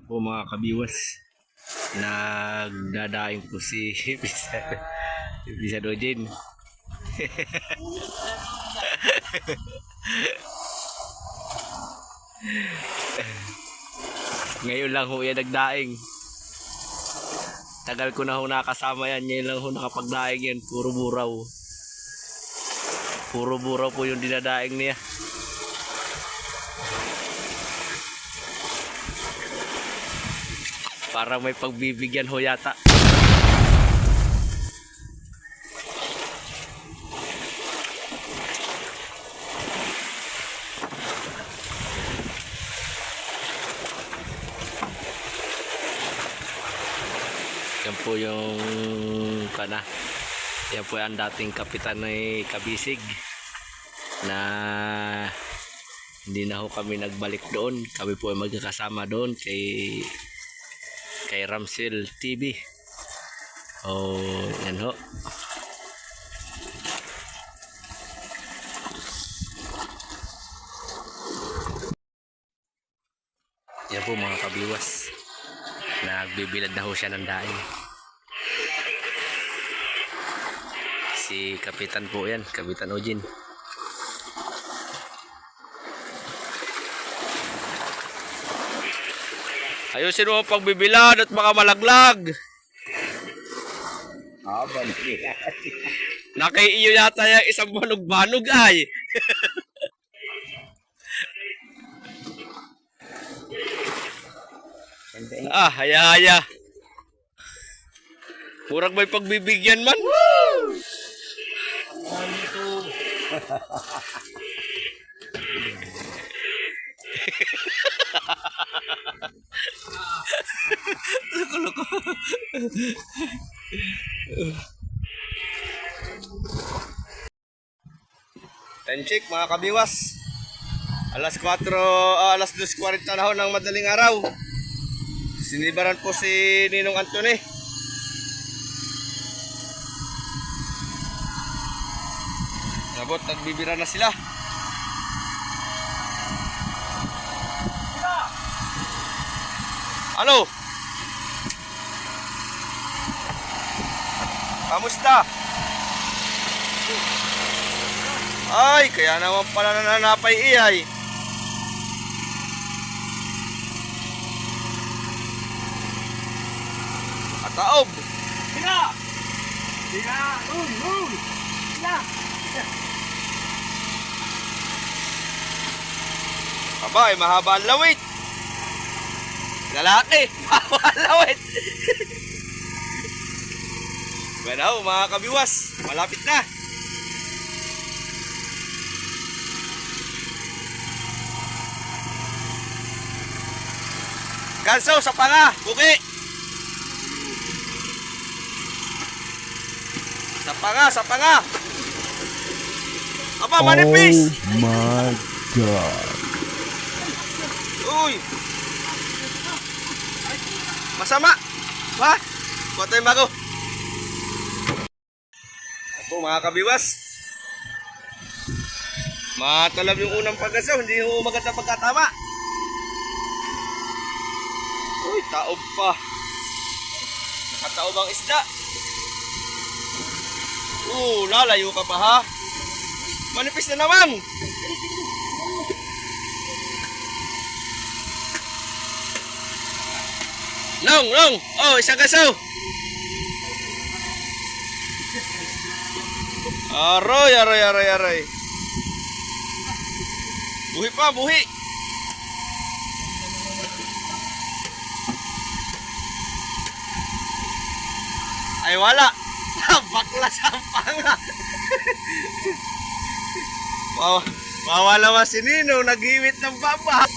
Po mga kabiwas, nagdadaing po si Bisa Dojin. Ngayon lang ho yan nagdaing. Tagal ko na ho nakasama yan. Ngayon lang ho nakapagdaing yan. Puro buraw. Puro buraw po yung dinadaing niya. Parang may pagbibigyan ho yata. Yan po yung kana. Yan po ang dating kapitan ni Kabisig na hindi na ho kami nagbalik doon. Kami po ay magkakasama doon kay Ramsel TV. Oh, yan ho. Yan po mga kabiwas. Nagbibilad na ho siya ng daing. Si Kapitan po yan, Kapitan Ojin. Ayusin mo ang pagbibilad at baka malaglag. Nakaiiyo yata yung isang banog-banog ay. Haya-haya. Murag may pagbibigyan man. Loko-loko. Time check mga kabiwas. Alas 2:40 na ho ng madaling araw. Sinibaran po si Ninong Antony. Nabot, nagbibira na sila. Ano? Kamusta? Ay, kaya naman pala nananapay iyay. Ataob. Sila! Sila! Sila! Aba, ay mahaba ang lawit. Lalaki, mahaba ang lawit. Bueno, mga kabiwas, malapit na. Ganso sa panga, buki. Sa panga. Aba, manipis. Oh my God. Uy. Masama. Ba? Kuha tayong bago. Ako mga kabiwas. Matalab yung unang pagkasaw, hindi ho maganda pagkatama. Uy, taob pa. Nakataob ang isda. Lalayo ka pa ha. Manipis na naman. Nong. Oh, isang kasaw. Aroy. Buhi pa, buhi. Ay, wala. Baklas ang panga. Wawala naman si Nino, nag-iwit ng baba.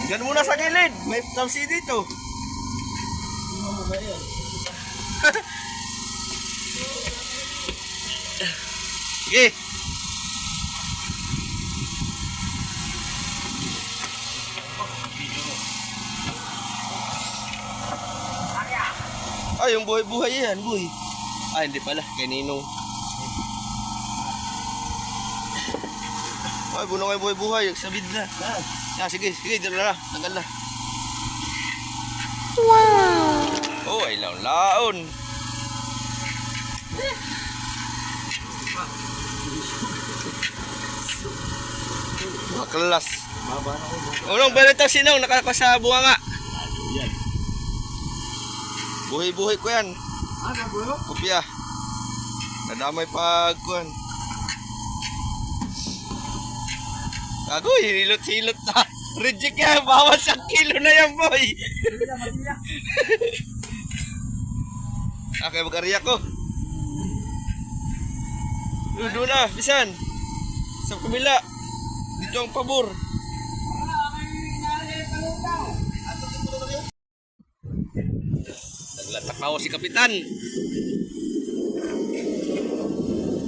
Diyan muna sa gilid, may tamsi dito. Sige. Ay, yung buhay-buhay yan, buhay. Ah, hindi pala, kay Ninong. Ay, bunong ay buhay-buhay. Nagsabid na. Sige, dito na. Tagal na. Wow! Oh, ay laon-laon. Makalas. Unong balita sinaw, nakakasa bunga nga. Yan. Buhay-buhay ko yan. Ano bro? Kopya. Nadamay pag kuhan. Ako, hilot-hilot na. Reject yan, bawas ang kilo na yan, boy. Kaya mag-ariya ko. Doon na, bisan. Sa kabila. Dito ang pabor. Naglatak na ako si Kapitan.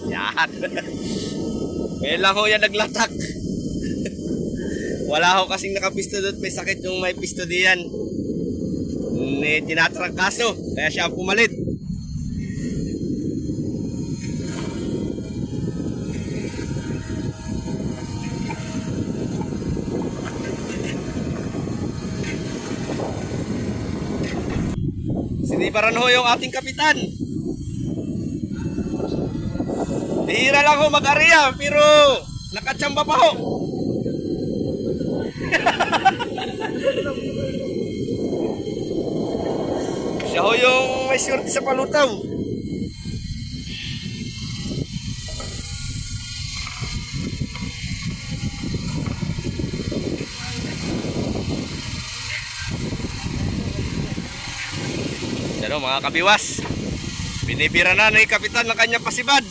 Yan. Ngayon lang ho yan naglatak. Wala ho kasing nakapisto doon. May sakit yung may pisto diyan. Tinatrangkaso. Kaya siya ang pumalit. Sinibaran ho yung ating kapitan. Bihira lang ho mag-ariya, pero nakatsamba pa ho. Siya ho yung may swerte sa palutaw. Pero mga kabiwas, binibira na ni kapitan ng kanyang pasibad.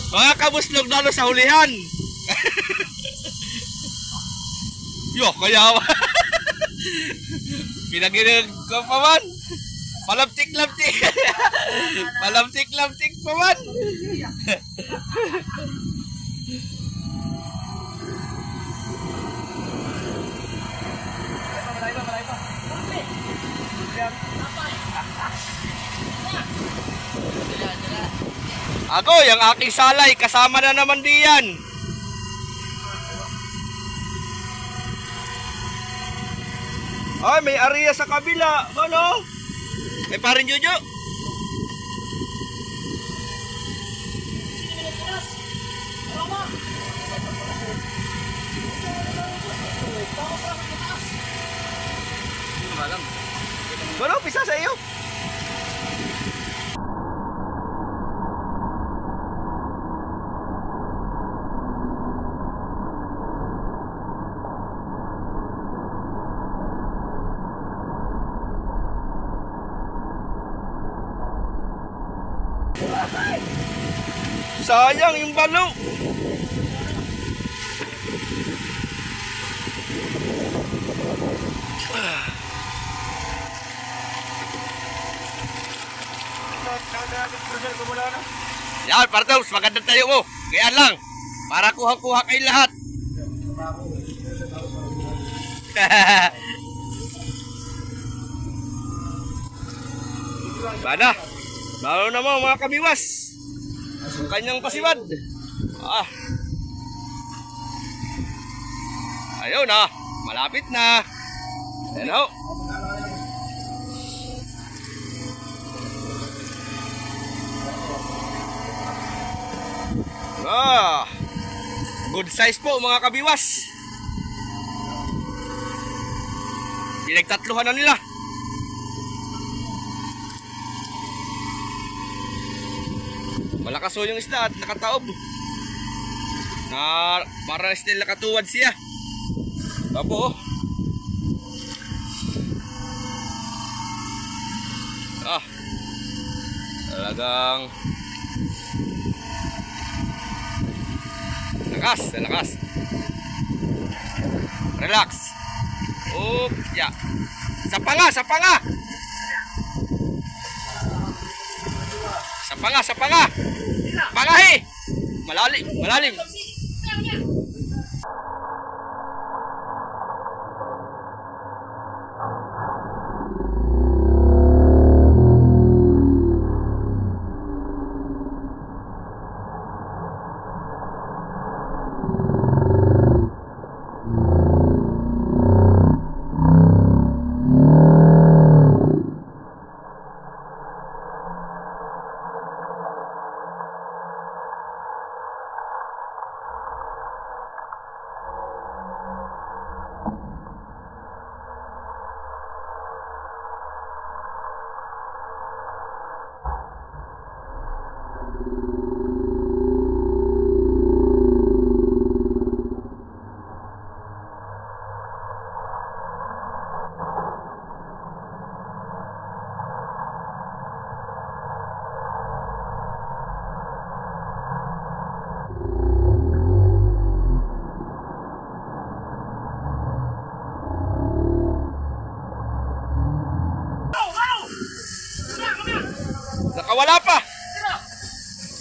Mga kabuslog lalo sa hulihan. Yo, kaya pinaginag ko pa man. Palamtik-lamtik. Palamtik-lamtik pa man. Ako, yung aking salay, kasama na naman diyan. Ay, may area sa kabila. Ano? May parin Jojo. Ano, pisa sa iyo. Sayang yung balo. Yan, Partos, maganda tayo mo. Kaya lang, para kuha-kuha kayo lahat. Bana, bago naman mga kamiwas. Ang kanyang pasibad. Ayun na, malapit na. Ayan ho. Good size po mga kabiwas. Pinagtatluhan na nila. Malakas ho yung isda at nakataob. Na para still nakatuwad siya. Tabo. Talagang lakas. Relax. Ya. Sapa nga. Pangahi. Malalim.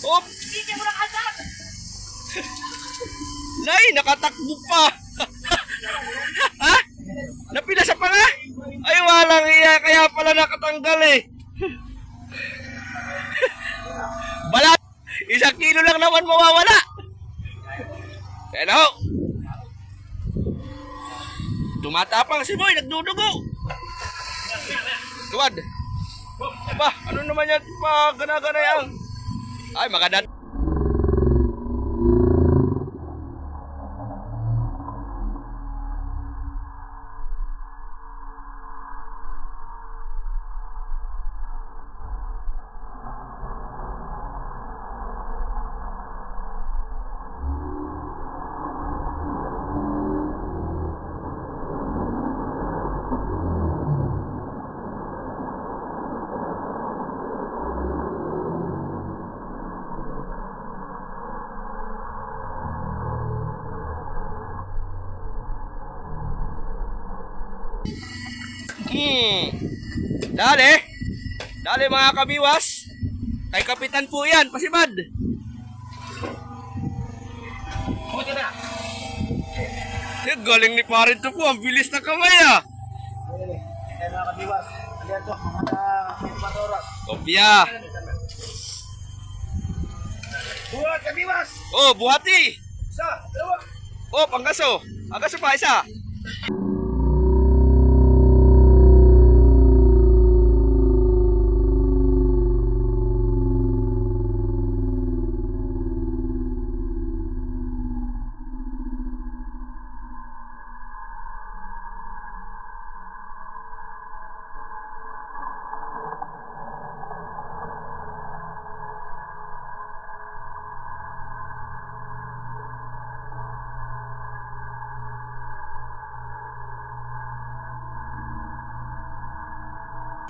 Op! Nay, nakatakbo pa! Ha? Napila sa panga? Ay, walang iya, kaya pala nakatanggal eh. Balat! 1 kilo lang naman mawawala. Ayan ho. Tumatapang si Boy, nagdudugo. Tuwad. Aba, ano naman yan pa gana-gana yan? Ay, magadat. Dali. Dali mga kabiwas. Kay kapitan po yan, pasibad. Galing ni parin to po, ang bilis na kamay ah. Ayan mga kabiwas. Ayan to, mga motora. Kopya. Buhat kabiwas! Oh, buhati. Isa, dalawa. Oh, panggaso. Agaso pa isa.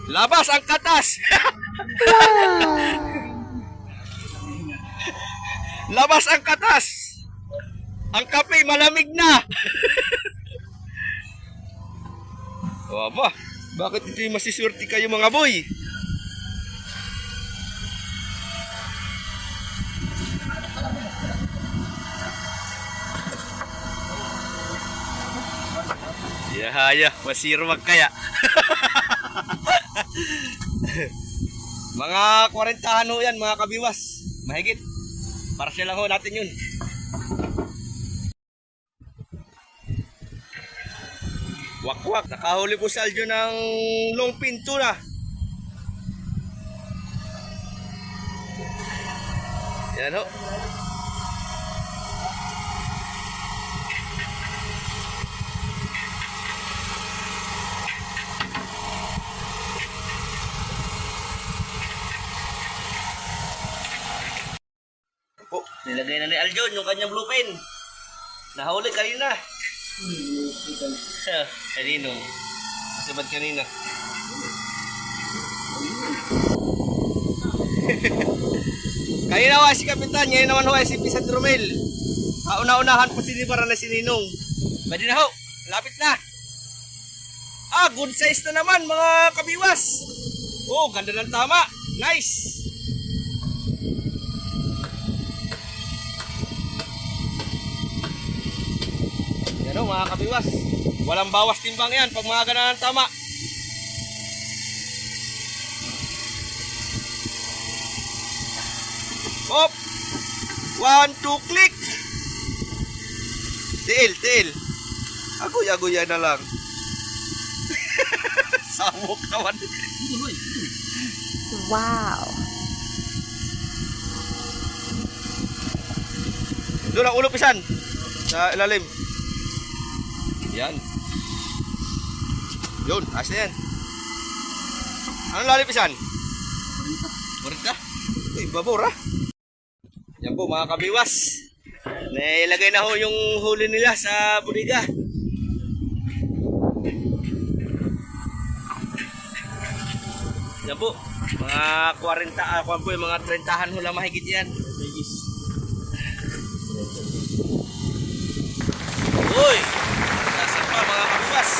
Labas ang katas. Labas ang katas. Ang kape malamig na. O aba, bakit ito yung masiswerte kayo mga boy? Yahaya, masirwag kaya. Mga 40 ho yan mga kabiwas. Mahigit. Para siya lang ho natin yun. Wakwak. Nakahuli po si Aljo ng long pinto na. Yan ho. Po, nilagay na ni Aljon yung kanyang blue pen. Nahuli kanina. Kanino? Kasi ba't kanina? Kanina ho si Kapitan, ngayon naman ho si Pisan Romel. Kauna-unahan po sinibaran na si Ninong. Pwede na ho, lapit na. Ah, good size na naman mga kabiwas. Oh, ganda ng tama. Nice. Yan o mga kabiwas. Walang bawas timbang yan pag mga gana ng tama. Hop! 1, 2, click! Tiil. Agoy-agoy na lang. Samok naman. Wow. Doon ang ulo pisan. Sa ilalim. Yan. Yun, ayos na yan. Anong lalim pisan? 40. Uy, babor ha. Yan po mga kabiwas. Nailagay na ho yung huli nila sa budiga. Yan po. Mga 40, ako po yung mga 30han ho lang mahigit yan. Uy! Nasa pa mga kabiwas.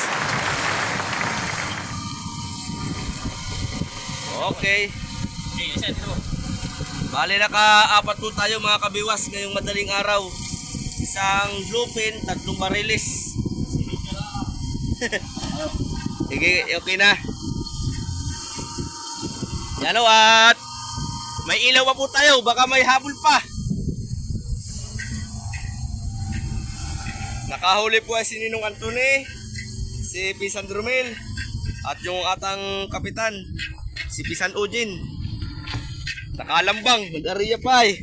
Okay. Bali naka-apat po tayo mga kabiwas ngayong madaling araw. Isang bluefin, 3 bariles. Sige, okay na. Yan o, at may ilaw pa po tayo, baka may habol pa. Nakahuli po ay si Ninong Antone, si Pisan Drumel, at yung atang kapitan, si Pisan Ujin. Nakalambang, nag-ariya pa eh.